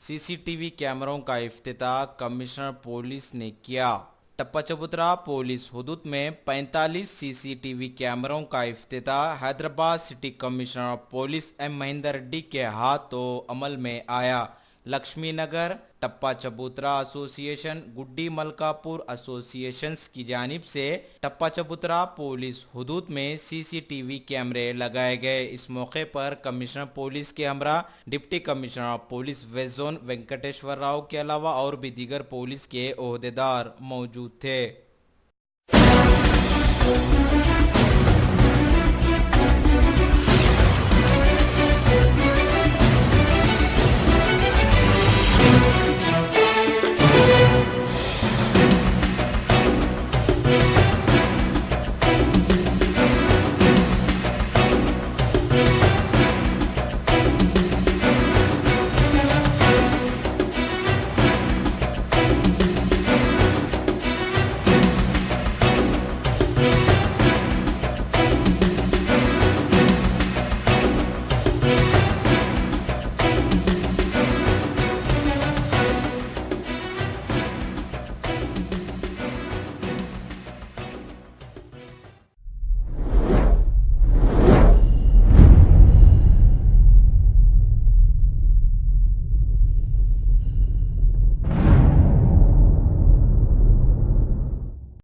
CCTV कैमरों का इफ्तिताह commissioner police ने किया। टप्पा चबूतरा पुलिस हुदूद में 45 सीसीटीवी कैमरों का इफ्तिताह Hyderabad city commissioner police M Mahendra Reddy के हाथों अमल में आया। लक्ष्मी नगर टप्पा चबूतरा एसोसिएशन, गुड्डी मलकापुर एसोसिएशंस की जानिब से टप्पा चबूतरा पुलिस हुदूद में सीसीटीवी कैमरे लगाए गए। इस मौके पर कमिश्नर पुलिस के हमरा deputy commissioner police west zone Venkateshwar Rao के अलावा और भी दीगर पुलिस के ओहदेदार मौजूद थे।